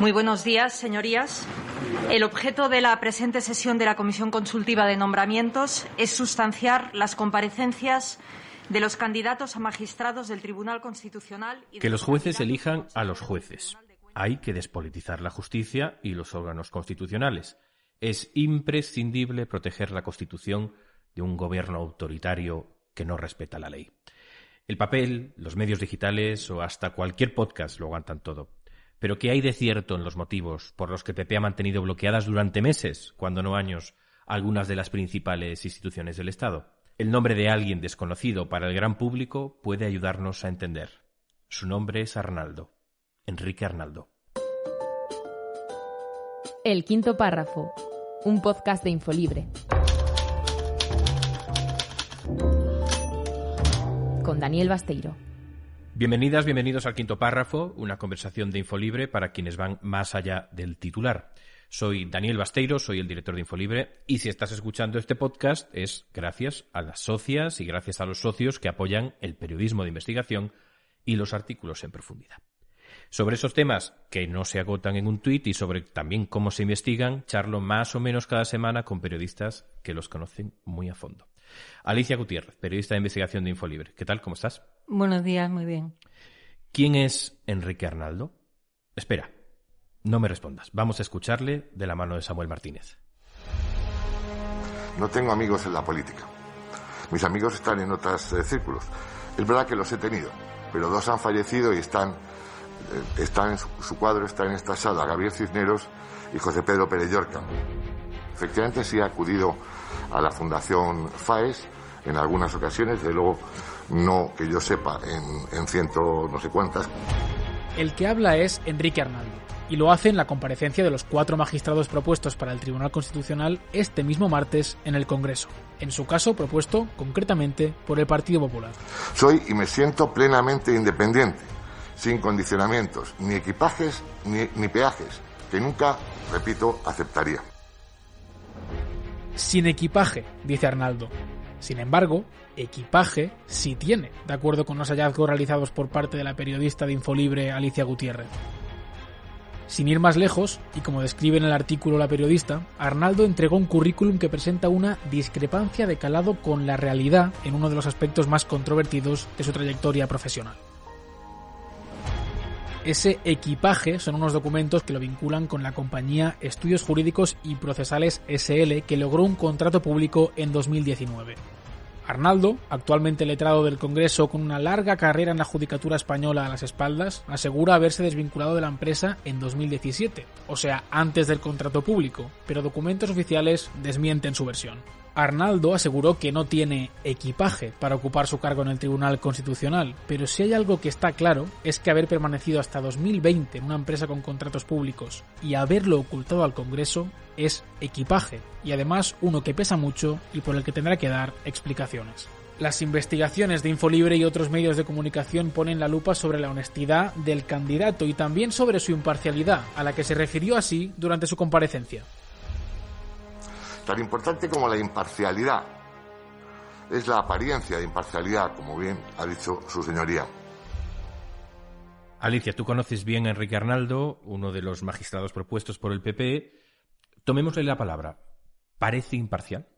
Muy buenos días, señorías. El objeto de la presente sesión de la Comisión Consultiva de Nombramientos es sustanciar las comparecencias de los candidatos a magistrados del Tribunal Constitucional y que los jueces elijan a los jueces. Hay que despolitizar la justicia y los órganos constitucionales. Es imprescindible proteger la Constitución de un gobierno autoritario que no respeta la ley. El papel, los medios digitales o hasta cualquier podcast lo aguantan todo. Pero ¿qué hay de cierto en los motivos por los que PP ha mantenido bloqueadas durante meses, cuando no años, algunas de las principales instituciones del Estado? El nombre de alguien desconocido para el gran público puede ayudarnos a entender. Su nombre es Arnaldo. Enrique Arnaldo. El quinto párrafo. Un podcast de Infolibre. Con Daniel Basteiro. Bienvenidas, bienvenidos al quinto párrafo, una conversación de Infolibre para quienes van más allá del titular. Soy Daniel Basteiro, soy el director de Infolibre, y si estás escuchando este podcast es gracias a las socias y gracias a los socios que apoyan el periodismo de investigación y los artículos en profundidad. Sobre esos temas que no se agotan en un tuit y sobre también cómo se investigan, charlo más o menos cada semana con periodistas que los conocen muy a fondo. Alicia Gutiérrez, periodista de investigación de Infolibre. ¿Qué tal? ¿Cómo estás? Buenos días, muy bien. ¿Quién es Enrique Arnaldo? Espera, no me respondas. Vamos a escucharle de la mano de Samuel Martínez. No tengo amigos en la política. Mis amigos están en otros círculos. Es verdad que los he tenido, pero dos han fallecido y están en su cuadro está en esta sala, Gabriel Cisneros y José Pedro Pérez Llorca. Efectivamente sí he acudido a la Fundación FAES en algunas ocasiones, de luego no que yo sepa en ciento no sé cuántas. El que habla es Enrique Arnaldo, y lo hace en la comparecencia de los 4 magistrados propuestos para el Tribunal Constitucional este mismo martes en el Congreso. En su caso, propuesto concretamente por el Partido Popular. Soy y me siento plenamente independiente, sin condicionamientos, ni equipajes ni peajes, que nunca, repito, aceptaría. Sin equipaje, dice Arnaldo. Sin embargo, equipaje sí tiene, de acuerdo con los hallazgos realizados por parte de la periodista de Infolibre Alicia Gutiérrez. Sin ir más lejos, y como describe en el artículo la periodista, Arnaldo entregó un currículum que presenta una discrepancia de calado con la realidad en uno de los aspectos más controvertidos de su trayectoria profesional. Ese equipaje son unos documentos que lo vinculan con la compañía Estudios Jurídicos y Procesales S.L., que logró un contrato público en 2019. Arnaldo, actualmente letrado del Congreso con una larga carrera en la judicatura española a las espaldas, asegura haberse desvinculado de la empresa en 2017, o sea, antes del contrato público, pero documentos oficiales desmienten su versión. Arnaldo aseguró que no tiene equipaje para ocupar su cargo en el Tribunal Constitucional, pero si hay algo que está claro es que haber permanecido hasta 2020 en una empresa con contratos públicos y haberlo ocultado al Congreso es equipaje, y además uno que pesa mucho y por el que tendrá que dar explicaciones. Las investigaciones de Infolibre y otros medios de comunicación ponen la lupa sobre la honestidad del candidato y también sobre su imparcialidad, a la que se refirió así durante su comparecencia. Tan importante como la imparcialidad es la apariencia de imparcialidad, como bien ha dicho su señoría. Alicia, tú conoces bien a Enrique Arnaldo, uno de los magistrados propuestos por el PP. Tomémosle la palabra. ¿Parece imparcial?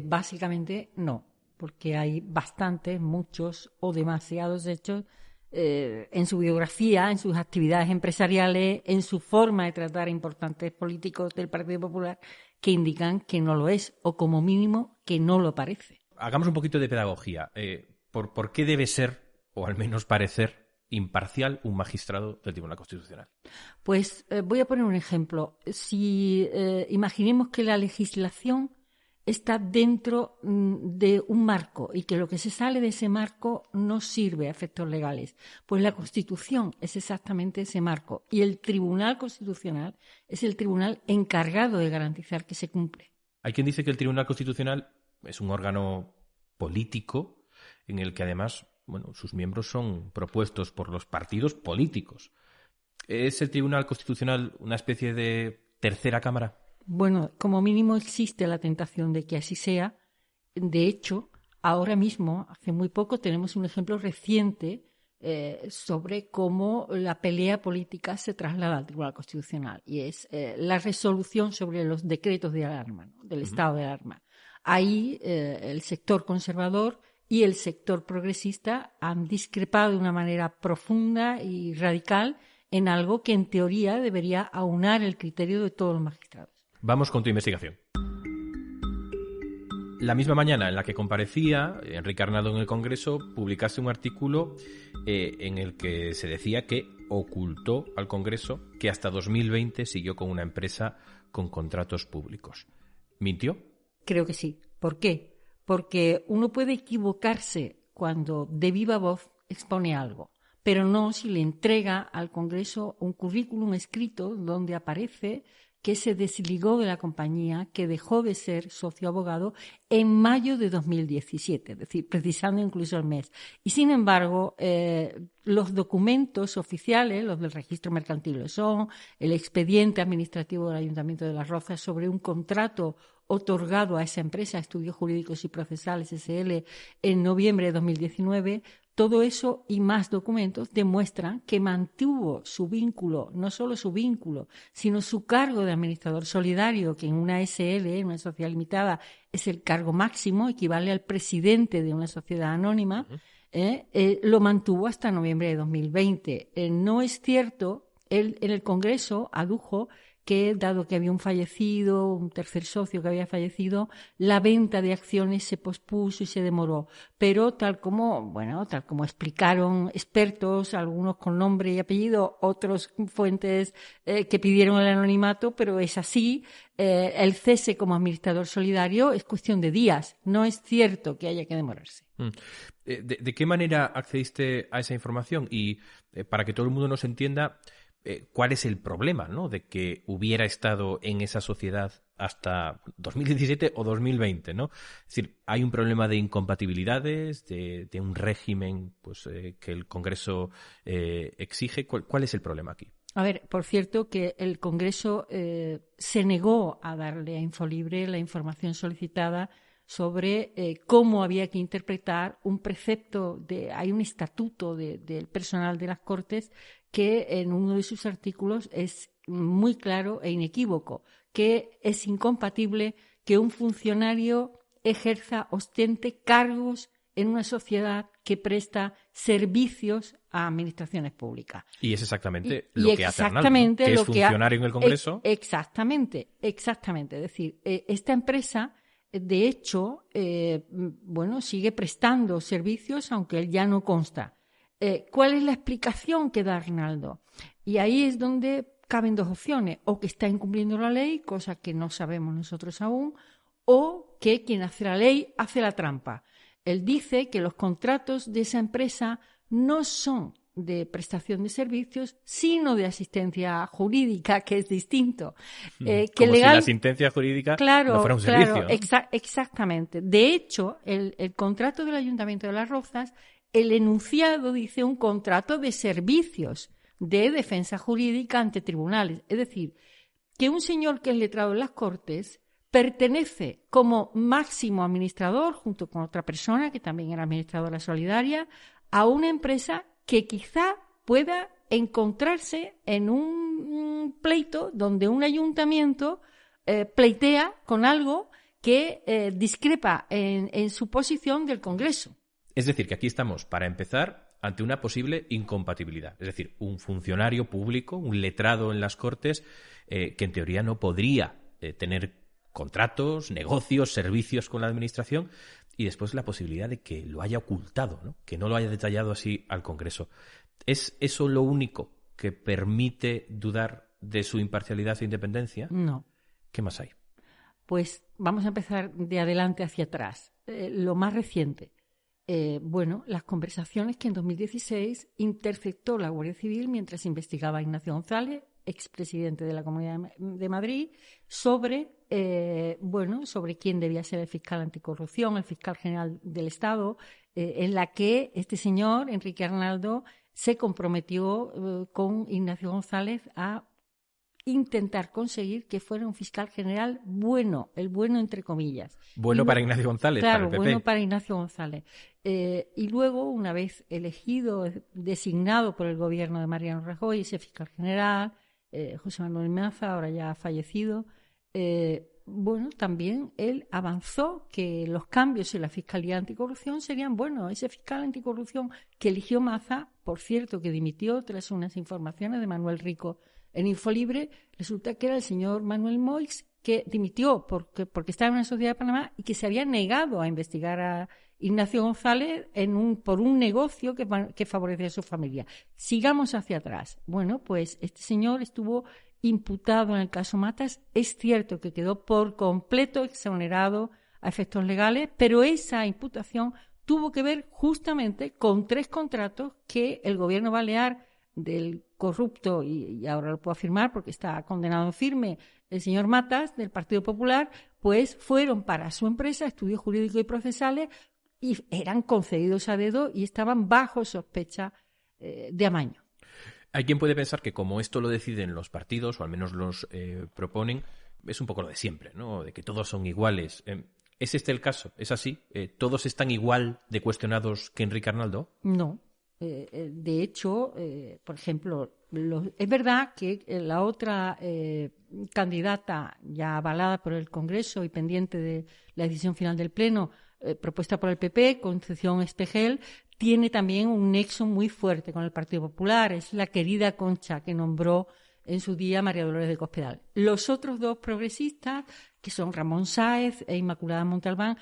Básicamente no, porque hay bastantes, muchos o demasiados hechos en su biografía, en sus actividades empresariales, en su forma de tratar a importantes políticos del Partido Popular, que indican que no lo es, o como mínimo que no lo parece. Hagamos un poquito de pedagogía. ¿Por qué debe ser, o al menos parecer, imparcial un magistrado del Tribunal Constitucional? Pues voy a poner un ejemplo. Si imaginemos que la legislación está dentro de un marco y que lo que se sale de ese marco no sirve a efectos legales, pues la Constitución es exactamente ese marco y el Tribunal Constitucional es el tribunal encargado de garantizar que se cumple. Hay quien dice que el Tribunal Constitucional es un órgano político en el que además, sus miembros son propuestos por los partidos políticos. ¿Es el Tribunal Constitucional una especie de tercera cámara? Bueno, como mínimo existe la tentación de que así sea. De hecho, ahora mismo, hace muy poco, tenemos un ejemplo reciente sobre cómo la pelea política se traslada al Tribunal Constitucional, y es la resolución sobre los decretos de alarma, ¿no?, del estado de alarma. Ahí el sector conservador y el sector progresista han discrepado de una manera profunda y radical en algo que en teoría debería aunar el criterio de todos los magistrados. Vamos con tu investigación. La misma mañana en la que comparecía Enrique Arnaldo en el Congreso, publicaste un artículo en el que se decía que ocultó al Congreso que hasta 2020 siguió con una empresa con contratos públicos. ¿Mintió? Creo que sí. ¿Por qué? Porque uno puede equivocarse cuando de viva voz expone algo, pero no si le entrega al Congreso un currículum escrito donde aparece que se desligó de la compañía, que dejó de ser socio abogado en mayo de 2017, es decir, precisando incluso el mes. Y sin embargo, los documentos oficiales, los del registro mercantil, son el expediente administrativo del Ayuntamiento de Las Rozas sobre un contrato otorgado a esa empresa, Estudios Jurídicos y Procesales S.L., en noviembre de 2019, todo eso y más documentos demuestran que mantuvo su vínculo, no solo su vínculo, sino su cargo de administrador solidario, que en una SL, en una sociedad limitada, es el cargo máximo, equivale al presidente de una sociedad anónima, lo mantuvo hasta noviembre de 2020. No es cierto, él en el Congreso adujo que, dado que había un fallecido, un tercer socio que había fallecido, la venta de acciones se pospuso y se demoró. Pero tal como explicaron expertos, algunos con nombre y apellido, otros fuentes que pidieron el anonimato, pero es así, el cese como administrador solidario es cuestión de días. No es cierto que haya que demorarse. ¿De qué manera accediste a esa información? Y para que todo el mundo nos entienda, ¿cuál es el problema, ¿no?, de que hubiera estado en esa sociedad hasta 2017 o 2020, ¿no? Es decir, hay un problema de incompatibilidades, de un régimen pues que el Congreso exige. ¿Cuál es el problema aquí? A ver, por cierto, que el Congreso se negó a darle a Infolibre la información solicitada sobre cómo había que interpretar un precepto. Hay un estatuto del personal de las Cortes que en uno de sus artículos es muy claro e inequívoco, que es incompatible que un funcionario ostente cargos en una sociedad que presta servicios a administraciones públicas. Y es exactamente lo que hace Arnaldo, ¿no?, que es funcionario en el Congreso. Exactamente. Es decir, esta empresa, de hecho, sigue prestando servicios, aunque él ya no consta. ¿Cuál es la explicación que da Arnaldo? Y ahí es donde caben dos opciones: o que está incumpliendo la ley, cosa que no sabemos nosotros aún, o que quien hace la ley hace la trampa. Él dice que los contratos de esa empresa no son de prestación de servicios, sino de asistencia jurídica, que es distinto. Como si la asistencia jurídica no fuera un servicio, ¿no? Exactamente. De hecho, el contrato del Ayuntamiento de Las Rozas, el enunciado dice un contrato de servicios de defensa jurídica ante tribunales. Es decir, que un señor que es letrado en las Cortes pertenece como máximo administrador, junto con otra persona que también era administradora solidaria, a una empresa que quizá pueda encontrarse en un pleito donde un ayuntamiento pleitea con algo que discrepa en su posición del Congreso. Es decir, que aquí estamos, para empezar, ante una posible incompatibilidad. Es decir, un funcionario público, un letrado en las Cortes, que en teoría no podría tener contratos, negocios, servicios con la Administración, y después la posibilidad de que lo haya ocultado, ¿no?, que no lo haya detallado así al Congreso. ¿Es eso lo único que permite dudar de su imparcialidad e independencia? No. ¿Qué más hay? Pues vamos a empezar de adelante hacia atrás. Lo más reciente. Las conversaciones que en 2016 interceptó la Guardia Civil mientras investigaba a Ignacio González, expresidente de la Comunidad de Madrid, sobre quién debía ser el fiscal anticorrupción, el fiscal general del Estado, en la que este señor, Enrique Arnaldo, se comprometió con Ignacio González a intentar conseguir que fuera un fiscal general bueno, el bueno entre comillas. Bueno para Ignacio González, claro, para el PP. Bueno para Ignacio González. Y luego, una vez elegido, designado por el gobierno de Mariano Rajoy, ese fiscal general, José Manuel Maza, ahora ya fallecido, también él avanzó que los cambios en la Fiscalía Anticorrupción serían buenos. Ese fiscal anticorrupción que eligió Maza, por cierto, que dimitió tras unas informaciones de Manuel Rico en Infolibre, resulta que era el señor Manuel Moix, que dimitió porque estaba en una sociedad de Panamá y que se había negado a investigar a Ignacio González por un negocio que favorecía a su familia. Sigamos hacia atrás. Bueno, pues este señor estuvo imputado en el caso Matas. Es cierto que quedó por completo exonerado a efectos legales, pero esa imputación tuvo que ver justamente con 3 contratos que el gobierno balear del corrupto, y ahora lo puedo afirmar porque está condenado firme, el señor Matas, del Partido Popular, pues fueron para su empresa, Estudios Jurídicos y Procesales, y eran concedidos a dedo y estaban bajo sospecha de amaño. Hay quien puede pensar que como esto lo deciden los partidos, o al menos los proponen, es un poco lo de siempre, ¿no? De que todos son iguales. ¿Es este el caso? ¿Es así? ¿Todos están igual de cuestionados que Enrique Arnaldo? No. De hecho, por ejemplo, es verdad que la otra candidata ya avalada por el Congreso y pendiente de la decisión final del Pleno, propuesta por el PP, Concepción Espejel, tiene también un nexo muy fuerte con el Partido Popular. Es la querida Concha que nombró en su día María Dolores de Cospedal. Los otros 2 progresistas, que son Ramón Sáez e Inmaculada Montalbán,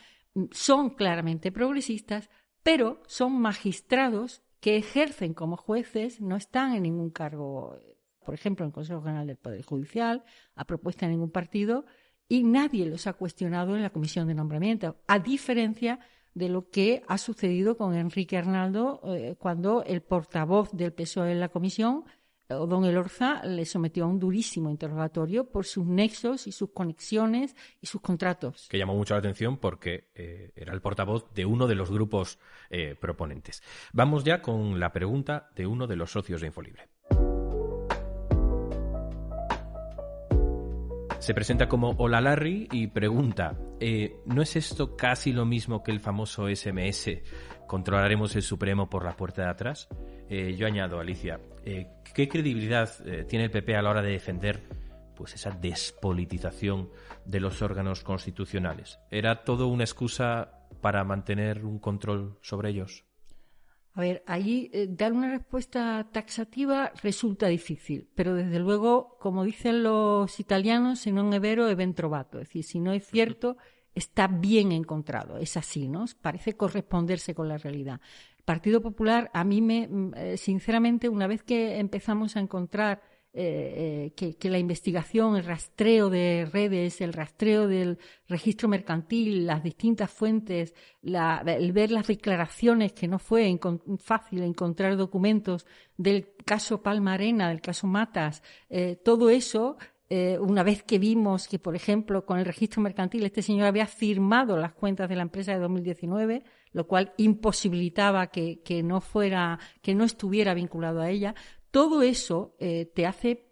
son claramente progresistas, pero son magistrados que ejercen como jueces, no están en ningún cargo, por ejemplo, en el Consejo General del Poder Judicial, a propuesta de ningún partido, y nadie los ha cuestionado en la comisión de nombramiento, a diferencia de lo que ha sucedido con Enrique Arnaldo cuando el portavoz del PSOE en la comisión, don Elorza, le sometió a un durísimo interrogatorio por sus nexos y sus conexiones y sus contratos. Que llamó mucho la atención porque era el portavoz de uno de los grupos proponentes. Vamos ya con la pregunta de uno de los socios de Infolibre. Se presenta como Hola Larry y pregunta, ¿no es esto casi lo mismo que el famoso SMS? ¿Controlaremos el Supremo por la puerta de atrás? Yo añado, Alicia, ¿qué credibilidad tiene el PP a la hora de defender pues esa despolitización de los órganos constitucionales? ¿Era todo una excusa para mantener un control sobre ellos? A ver, ahí dar una respuesta taxativa resulta difícil, pero desde luego, como dicen los italianos, si non è vero è ben trovato. Es decir, si no es cierto, está bien encontrado. Es así, ¿no? Parece corresponderse con la realidad. El Partido Popular, a mí sinceramente, una vez que empezamos a encontrar que la investigación, el rastreo de redes, el rastreo del registro mercantil, las distintas fuentes, el ver las declaraciones, que no fue fácil encontrar documentos del caso Palma Arena, del caso Matas, todo eso, una vez que vimos que, por ejemplo, con el registro mercantil este señor había firmado las cuentas de la empresa de 2019, lo cual imposibilitaba que no estuviera vinculado a ella. Todo eso te hace,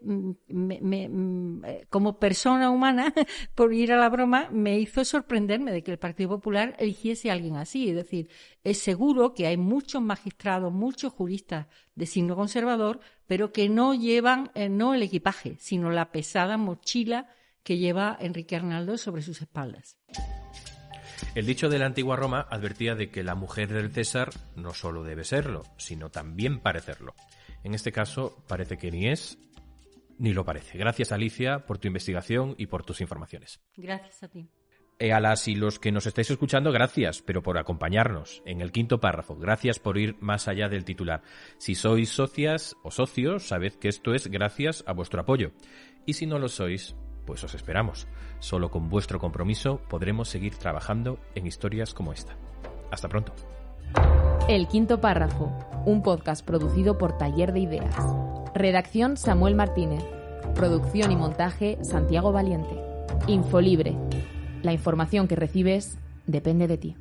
como persona humana, por ir a la broma, me hizo sorprenderme de que el Partido Popular eligiese a alguien así. Es decir, es seguro que hay muchos magistrados, muchos juristas de signo conservador, pero que no llevan no el equipaje, sino la pesada mochila que lleva Enrique Arnaldo sobre sus espaldas. El dicho de la antigua Roma advertía de que la mujer del César no solo debe serlo, sino también parecerlo. En este caso, parece que ni es ni lo parece. Gracias, Alicia, por tu investigación y por tus informaciones. Gracias a ti. A las y los que nos estáis escuchando, gracias, pero por acompañarnos en el quinto párrafo. Gracias por ir más allá del titular. Si sois socias o socios, sabed que esto es gracias a vuestro apoyo. Y si no lo sois, pues os esperamos. Solo con vuestro compromiso podremos seguir trabajando en historias como esta. Hasta pronto. El quinto párrafo, un podcast producido por Taller de Ideas. Redacción Samuel Martínez. Producción y montaje Santiago Valiente. Infolibre. La información que recibes depende de ti.